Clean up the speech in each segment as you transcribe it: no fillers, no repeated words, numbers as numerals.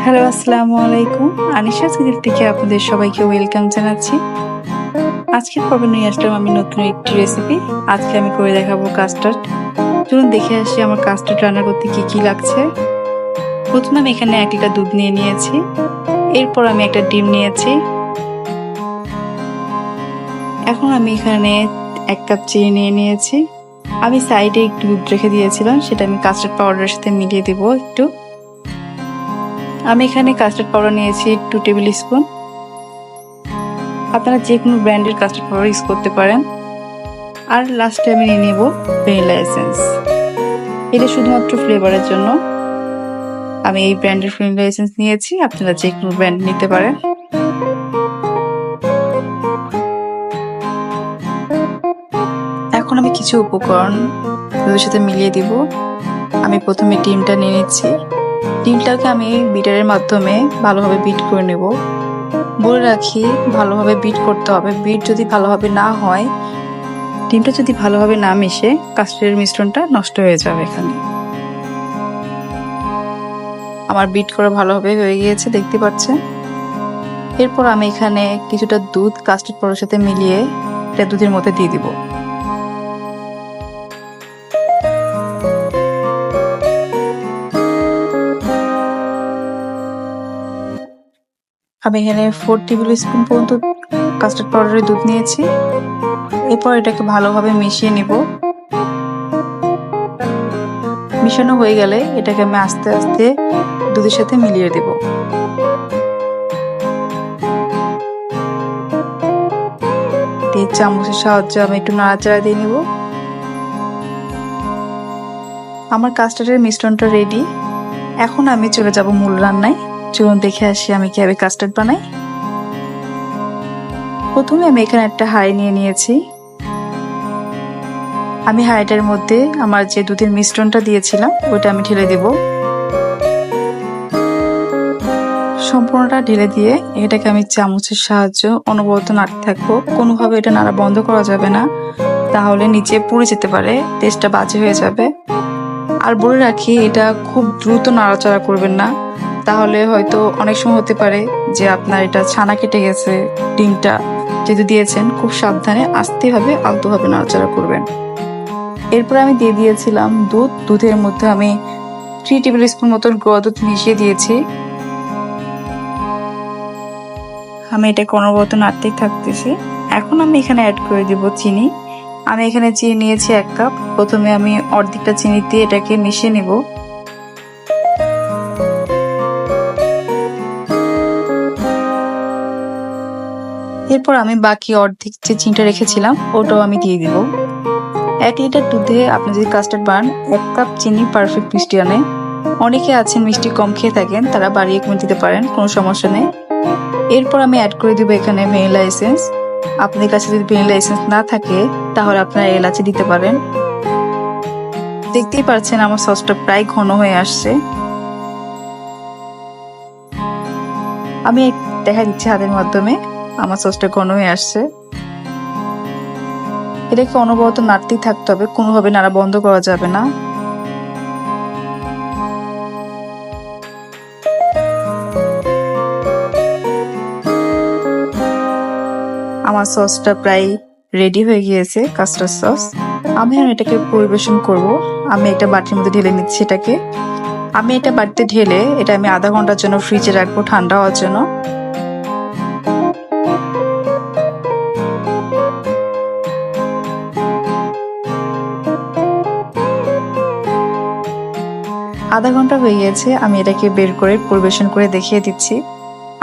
Hello, আসসালামু আলাইকুম। আনিশাস kitchen থেকে আপনাদের সবাইকে ওয়েলকাম জানাচ্ছি। আজকের পর্বে নিয়ে আসলাম আমি নতুন একটি রেসিপি। আজকে আমি করে দেখাবো কাস্টার্ড। চলুন দেখে আসি আমার কাস্টার্ড রান্না করতে কি কি লাগছে। প্রথমে আমি এখানে 1 লিটার দুধ নিয়ে নিয়েছি। এরপর আমি একটা ডিম নিয়েছি। এখন আমি এখানে 1 কাপ চিনি নিয়ে নিয়েছি। আমি সাইডে একটু দুধ রেখে দিয়েছিলাম, সেটা আমি কাস্টার্ড পাউডারের সাথে মিলিয়ে দেবো একটু। আমি এখানে কাস্টার্ড পাউডার নিয়েছি 2 টেবিল স্পুন। আপনারা যে কোনো ব্র্যান্ডের কাস্টার্ড পাউডার ইউজ করতে পারেন। আর লাস্টে আমি নিয়ে নেব ভ্যানিলা এসেন্স। এটা শুধুমাত্র ফ্লেভারের জন্য আমি এই ব্র্যান্ডের ভ্যানিলা এসেন্স নিয়েছি, আপনারা যে কোনো ব্র্যান্ড নিতে পারেন। এখন আমি কিছু উপকরণ দুধের সাথে মিলিয়ে দিব। আমি প্রথমে ডিমটা নিয়ে নিচ্ছি। ডিমটাকে আমি বিটারের মাধ্যমে ভালোভাবে বিট করে নেব। বলে রাখি, ভালোভাবে বিট করতে হবে। বিট যদি ভালোভাবে না হয়, ডিমটা যদি ভালোভাবে না মিশে, কাস্টার্ডের মিশ্রণটা নষ্ট হয়ে যাবে। এখানে আমার বিট করা ভালোভাবে হয়ে গিয়েছে, দেখতে পাচ্ছেন। এরপর আমি এখানে কিছুটা দুধ কাস্টার্ড পাউডারের সাথে মিলিয়ে এটা দুধের মধ্যে দিয়ে দিব। আমি এখানে 4 টেবিল স্পুন পর্যন্ত কাস্টার্ড পাউডারের দুধ নিয়েছি। এরপর এটাকে ভালোভাবে মিশিয়ে নিব। মিশানো হয়ে গেলে এটাকে আমি আস্তে আস্তে দুধের সাথে মিলিয়ে দেব। চামচের সাহায্যে আমি একটু নাড়াচাড়া দিয়ে নিব। আমার কাস্টার্ডের মিশ্রণটা রেডি। এখন আমি চলে যাব মূল রান্নায়। চলুন দেখে আসি আমি কিভাবে কাস্টার্ড বানাই। প্রথমে আমি এখানে একটা হাঁড়ি নিয়ে নিয়েছি। আমি হাঁড়িটার মধ্যে আমার যে দুধের মিশ্রণটা দিয়েছিলাম ওটা আমি ঢেলে দেব। সম্পূর্ণটা ঢেলে দিয়ে এটাকে আমি চামচের সাহায্যে অনবরত নাড়তে থাকবো। কোনোভাবে এটা নাড়া বন্ধ করা যাবে না, তাহলে নিচে পুড়ে যেতে পারে, টেস্টটা বাজে হয়ে যাবে। আর বলে রাখি, এটা খুব দ্রুত নাড়াচাড়া করবেন না, তাহলে হয়তো অনেক সময় হতে পারে যে আপনার এটা ছানা কেটে গেছে। ডিমটা যেহেতু দিয়েছেন, খুব সাবধানে আস্তেভাবে আলতোভাবে নাড়াচাড়া করবেন। এরপর আমি দিয়ে দিয়েছিলাম দুধ। দুধের মধ্যে আমি 3 টেবিল স্পুন মতন গুঁড়া দুধ মিশিয়ে দিয়েছি। আমি এটাকে অনবরত নাড়তেই থাকতেছি। এখন আমি এখানে অ্যাড করে দিব চিনি। আমি এখানে চিনি নিয়েছি 1 কাপ। প্রথমে আমি অর্ধেকটা চিনি দিয়ে এটাকে মিশিয়ে নেব। এরপর আমি বাকি অর্ধেক যে চিনিটা রেখেছিলাম ওটাও আমি দিয়ে দিব। 1 লিটার দুধে আপনি যদি কাস্টার্ড বানান, 1 কাপ চিনি পারফেক্ট মিষ্টি আনে। অনেকে আছেন মিষ্টি কম খেয়ে থাকেন, তারা বাড়িয়ে কমে দিতে পারেন, কোনো সমস্যা নেই। এরপর আমি অ্যাড করে দিব এখানে ভ্যানিলা এসেন্স। আপনাদের কাছে যদি ভ্যানিলা এসেন্স না থাকে, তাহলে আপনারা এলাচি দিতে পারেন। দেখতেই পাচ্ছেন আমার সসটা প্রায় ঘন হয়ে আসছে। আমি দেখা দিচ্ছি হাতের মাধ্যমে আমার সসটা ঘন হয়ে আসছে। এটাকে অনবরত নাড়তেই থাকতে হবে, কোনোভাবে নাড়া বন্ধ করা যাবে না। আমার সসটা প্রায় রেডি হয়ে গিয়েছে, কাস্টার্ড সস। আমি আর এটাকে পরিবেশন করব। আমি একটা বাটির মধ্যে ঢেলে নিচ্ছি এটাকে। আমি এটা বাটিতে ঢেলে এটা আমি আধা ঘন্টার জন্য ফ্রিজে রাখবো, ঠান্ডা হওয়ার জন্য। আধা ঘন্টা হয়ে গিয়েছে। আমি এটাকে বের করে পরিবেশন করে দেখিয়ে দিচ্ছি।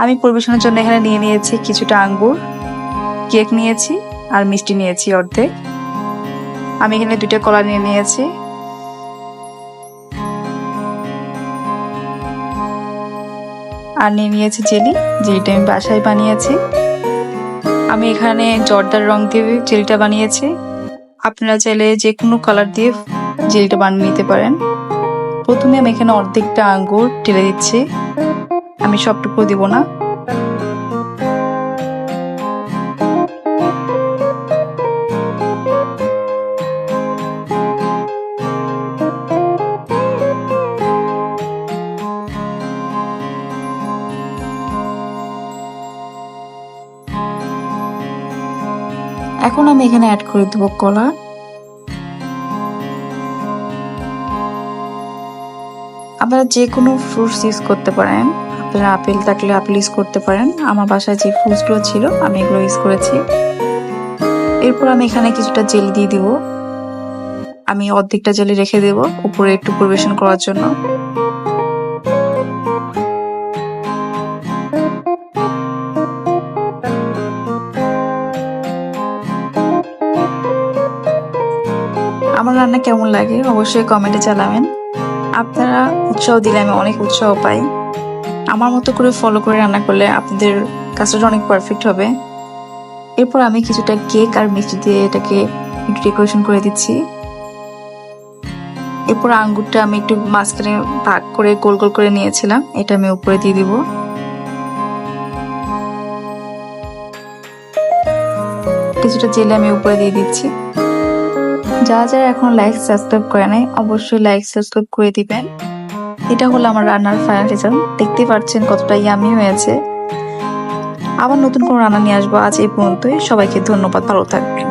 আমি পরিবেশনের জন্য এখানে নিয়ে নিয়েছি কিছুটা আঙ্গুর, কেক নিয়েছি, আর মিষ্টি নিয়েছি অর্ধেক। আমি এখানে 2টা কলা নিয়ে নিয়েছি। আর নিয়ে নিয়েছি জেলি, যেটা আমি বাসায় বানিয়েছি। আমি এখানে জর্দার রং দিয়ে জেলিটা বানিয়েছি। আপনারা চাইলে যে কোনো কালার দিয়ে জেলিটা বানিয়ে নিতে পারেন। প্রথমে আমি এখানে অর্ধেকটা আঙ্গুর ঢেলে দিচ্ছি, আমি সবটুকু দিব না। এখন আমি এখানে অ্যাড করে দেবো কলা। আপনারা যে কোনো ফ্রুটস ইউজ করতে পারেন। আপনারা আপেল থাকলে আপেল ইউজ করতে পারেন। আমার বাসায় যে ফ্রুটসগুলো ছিল আমি এগুলো ইউজ করেছি। এরপর আমি এখানে কিছুটা জেলি দিয়ে দিব। আমি অর্ধেকটা জেলি রেখে দেব উপরে একটু পরিবেশন করার জন্য। আমার রান্না কেমন লাগে অবশ্যই কমেন্টে জানাবেন। আপনারা উৎসাহ দিলে আমি অনেক উৎসাহ পাই। আমার মতো করে ফলো করে রান্না করলে আপনাদের কাজটা অনেক পারফেক্ট হবে। এরপর আমি কিছুটা কেক আর মিষ্টি দিয়ে এটাকে একটু ডেকোরেশন করে দিচ্ছি। এরপর আঙ্গুরটা আমি একটু মাঝখানে ভাগ করে গোল গোল করে নিয়েছিলাম, এটা আমি উপরে দিয়ে দিব। কিছুটা জেলে আমি উপরে দিয়ে দিচ্ছি। যারা যারা এখন লাইক সাবস্ক্রাইব করে নাই অবশ্যই লাইক সাবস্ক্রাইব করে দিবেন। এটা হলো আমার রান্নার ফাইনাল রেজাল্ট। দেখতে পাচ্ছেন কতটা ইয়ামি হয়েছে। আবার নতুন কোনো রান্না নিয়ে আসবো। আজ এই পর্যন্তই। সবাইকে ধন্যবাদ, ভালো থাকবেন।